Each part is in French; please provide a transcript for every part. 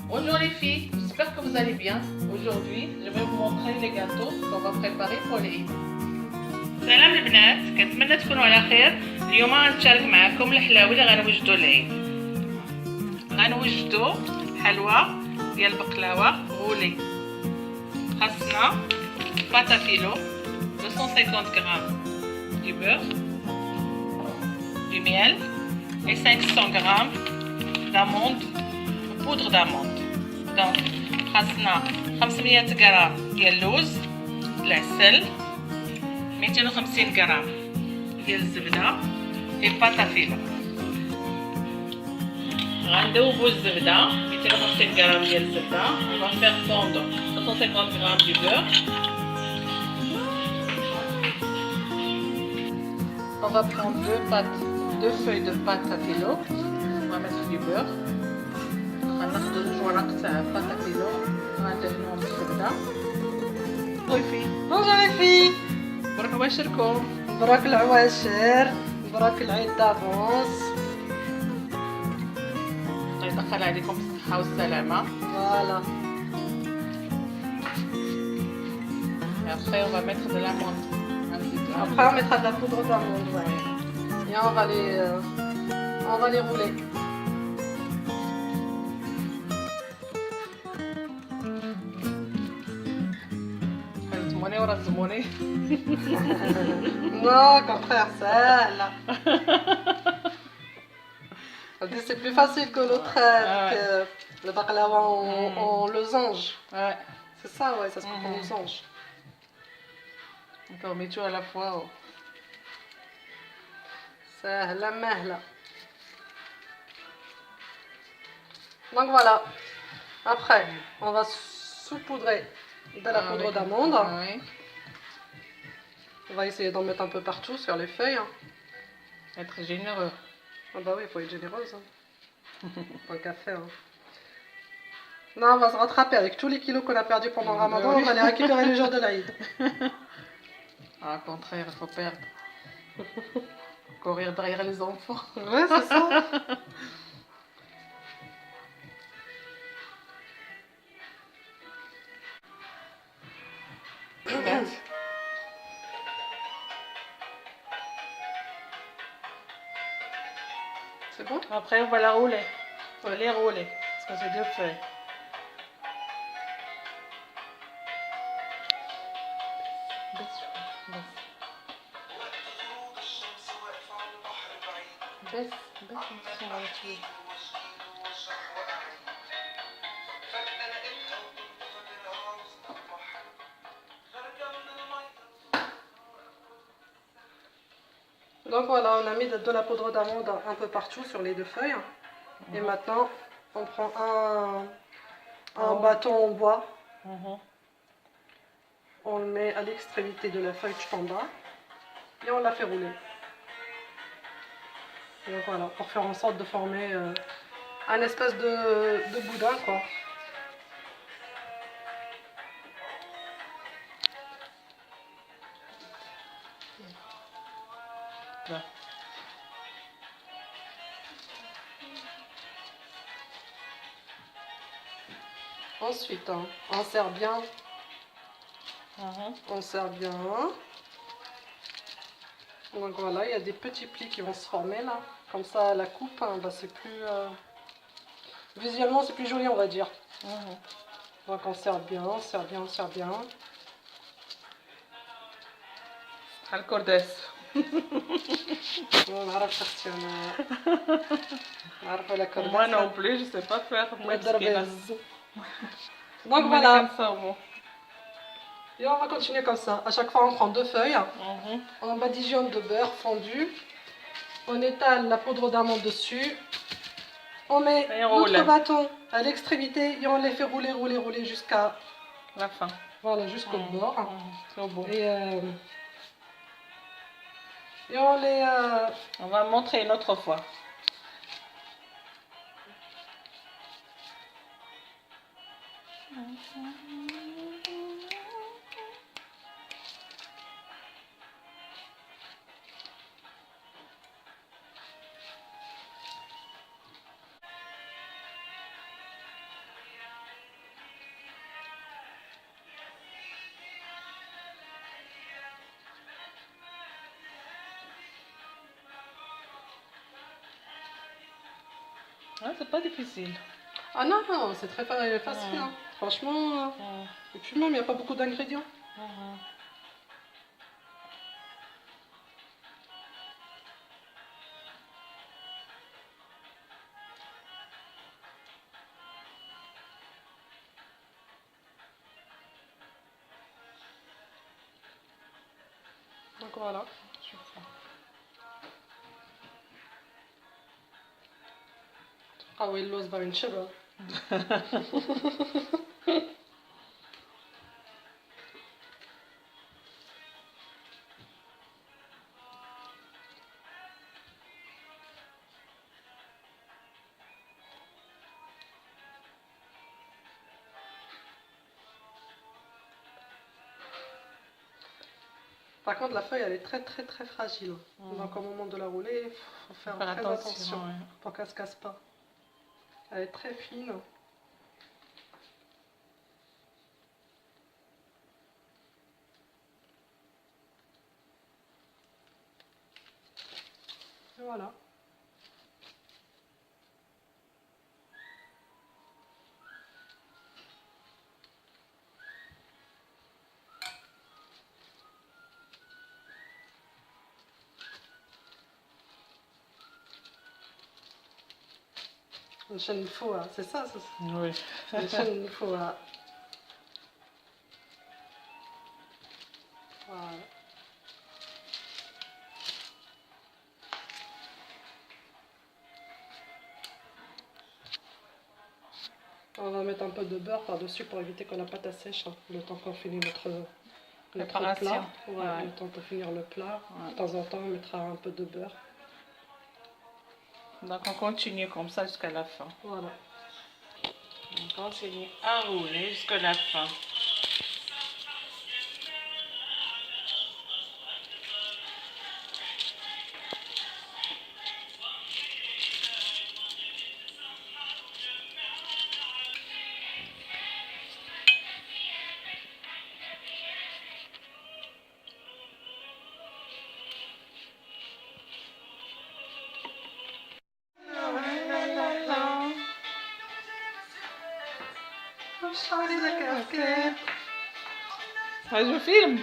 Bonjour les filles, j'espère que vous allez bien. Aujourd'hui, je vais vous montrer les gâteaux qu'on va préparer pour les Eid. سلام البنات، كنتمنى تكونوا على خير. اليوم غنشارك معكم الحلاوه اللي غنوجدوا للعيد. غنوجدوا حلوى ديال البقلاوه غولي. خاصنا باتا فيلو 250 غرام du beurre, du miel et 500 grammes d'amandes ou poudre d'amande. Donc خاصنا 500 غرام ديال اللوز، العسل، 250 غرام ديال الزبده et باتا فيلو. غندوبوا الزبده 250 غرام ديال الزبده. On va faire fondre 250 grammes du beurre. On va prendre deux feuilles de pâte à filo. On va mettre du beurre. غناخد الورق تاع الباتا فيلو غندهنوهم بالزبده. Bonjour les filles. برك عواشركم. مبروك العواشر، مبروك العيد دافونس. الله يدخل عليكم بالصحه والسلامه. Voilà. Et après on va mettre de l'amande. Un petit peu. Après on mettra de la poudre d'amande, ouais. Et on va les rouler. زموني ورا زموني. Non, au contraire, celle-là. Elle dit c'est plus facile que l'autre, que le baklava en losange. Ouais. C'est ça, ouais, ça se coupe en losange. Donc on met tout à la fois. Oh. سهلة مهلة. Donc voilà. Après, on va saupoudrer de la poudre d'amande. Oui. On va essayer d'en mettre un peu partout sur les feuilles. Être généreux. Ah bah oui, il faut être généreuse. Tant qu'à faire. Non, on va se rattraper avec tous les kilos qu'on a perdus pendant le Ramadan. On va les récupérer le jour de l'Aïd. Ah, au contraire, il faut perdre. Courir derrière les enfants. Ouais, c'est ça. C'est bon? Après, on va la rouler. On va les rouler. Parce que c'est deux feuilles. Donc voilà, on a mis de la poudre d'amande un peu partout sur les deux feuilles. Et maintenant, on prend un bâton en bois. On le met à l'extrémité de la feuille tout en bas. Et on la fait rouler. Donc voilà, pour faire en sorte de former un espèce de boudin, quoi. Là. Ensuite, on serre bien. On serre bien. Donc voilà, il y a des petits plis qui vont se former là. Comme ça, à la coupe, bah, c'est plus... Visuellement, c'est plus joli, on va dire. Donc on serre bien, on serre bien, on serre bien. الكرداس. Moi non plus, je sais pas faire. Donc voilà. Et on va continuer comme ça. À chaque fois, on prend deux feuilles. On badigeonne de beurre fondu. On étale la poudre d'amande dessus. On met l'autre bâton à l'extrémité et on les fait rouler, rouler, rouler jusqu'à la fin. Voilà, jusqu'au bord. Trop beau. Et on les... On va montrer une autre fois. Ouais, c'est pas difficile. Ah non, non, c'est très facile. Hein. Franchement. Et puis même, il n'y a pas beaucoup d'ingrédients. Donc voilà. حاول اللوز باغي نشرب. Par contre, la feuille, elle est très fragile. Donc au moment de la rouler, il faut faire très attention pour qu'elle ne se casse pas. Elle est très fine. Et voilà. Une chaîne, il faut, c'est ça, Oui. Une chaîne, il faut. Voilà. On va mettre un peu de beurre par-dessus pour éviter que la pâte sèche, hein, le temps qu'on finit notre plat. Ouais. Le temps de finir le plat. Ouais. De temps en temps, on mettra un peu de beurre. Donc on continue comme ça jusqu'à la fin. Voilà. On continue à rouler jusqu'à la fin. Ah, je filme.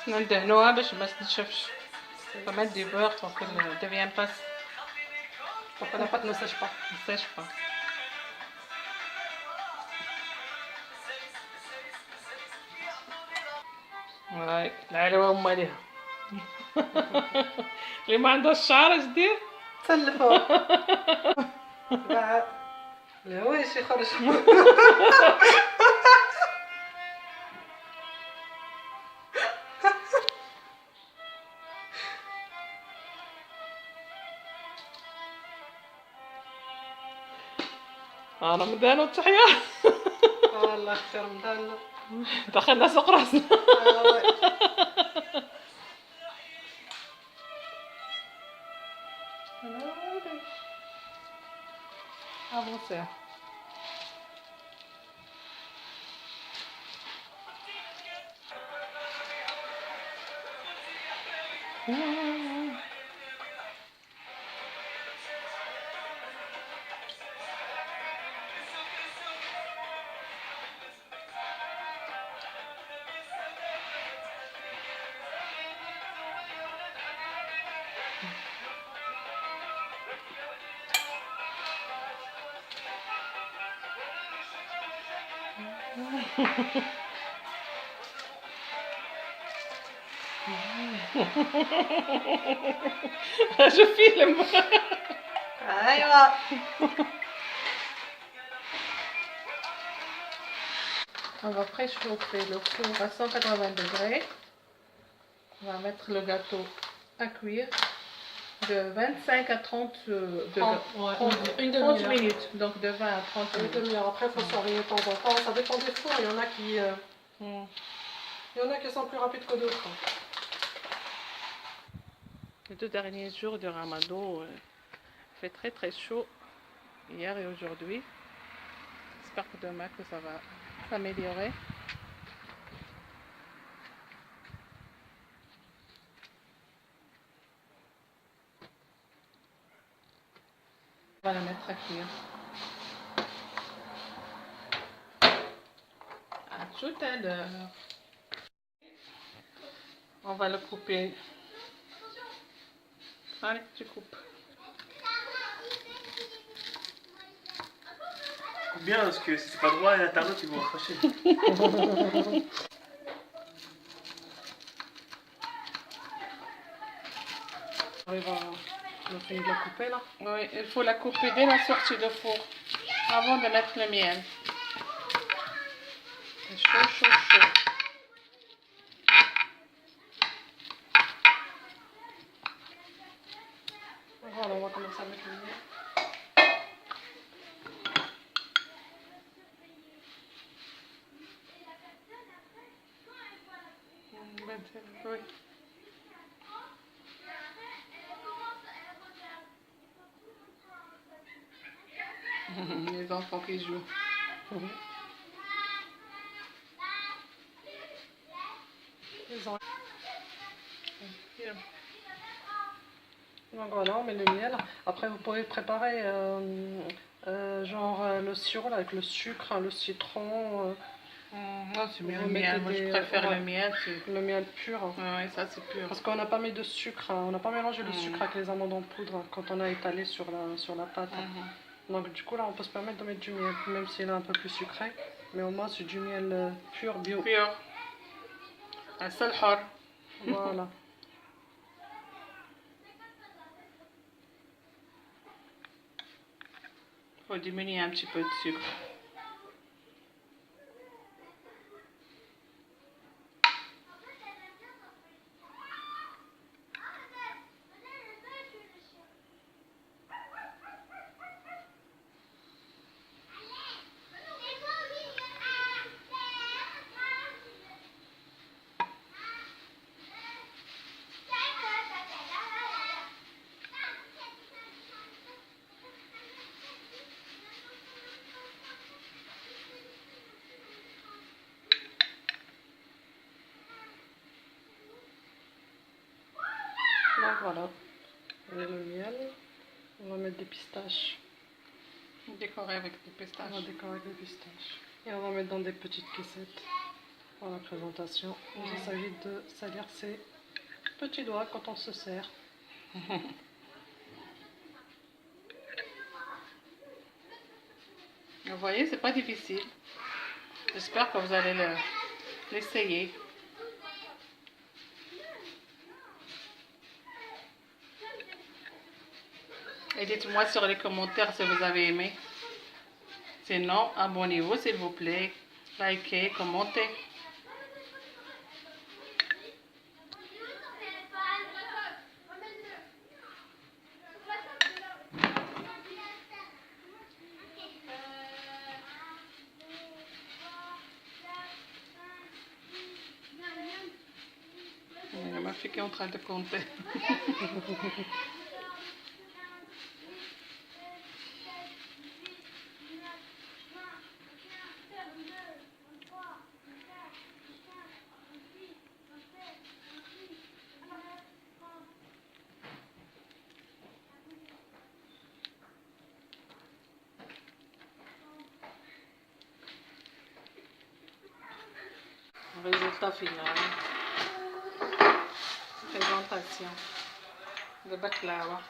ندهنوها باش ما تنشفش. On va mettre du beurre pour qu'elle ne devienne pas. Pour que la pâte ne sèche pas. Ne sèche pas. Ouais, العلوة أمالها. اللي ما عنده الشعر اش دير؟ تسلفو. لا واش يخرج. رمضان والتحية. والله اختي رمضان. دخلنا سوق راسنا. Avancez. Je filme. Aïwa. On va préchauffer le four à 180 degrés. On va mettre le gâteau à cuire de 25 à 30 30 minutes. Donc de 20 à 30 minutes. Une demi-heure. Après, il faut surveiller de temps en temps. Ça dépend des fours. Il y en a qui, il y en a qui sont plus rapides que d'autres. Les 2 derniers jours de Ramadan, il fait très très chaud hier et aujourd'hui. J'espère que demain que ça va s'améliorer. On va la mettre à cuire. À tout à l'heure. On va le couper. Allez, tu coupes. Bien, parce que si c'est pas droit, l'internet ils vont cracher. On a fini de la couper là. Oui, il faut la couper dès la sortie de four, avant de mettre le miel. C'est chaud, chaud, chaud. Voilà, on va commencer à mettre le miel. Oui. Les enfants qui jouent. Donc voilà, on met le miel. Après, vous pouvez préparer le sirop là, avec le sucre, le citron. Non, c'est mieux Vous le miel. Moi, je mettez préfère le miel. Le miel pur. Oui, ça, c'est pur. Parce qu'on n'a pas mis de sucre, on n'a pas mélangé le sucre avec les amandes en poudre quand on a étalé sur la pâte. Donc du coup là on peut se permettre de mettre du miel, même s'il est un peu plus sucré. Mais au moins c'est du miel pur, bio. Pur. Un seul hor. Voilà. Il faut diminuer un petit peu de sucre. Donc voilà, on met le miel, on va mettre des pistaches. Décorer avec des pistaches. On va décorer avec des pistaches. Et on va mettre dans des petites caissettes pour la présentation. Il s'agit de salir ses petits doigts quand on se sert. Vous voyez, c'est pas difficile. J'espère que vous allez l'essayer. Et dites-moi sur les commentaires si vous avez aimé. Sinon, abonnez-vous s'il vous plaît. Likez, commentez. Il y a ma fille qui est en train de compter. Résultat final. Présentation de baklava.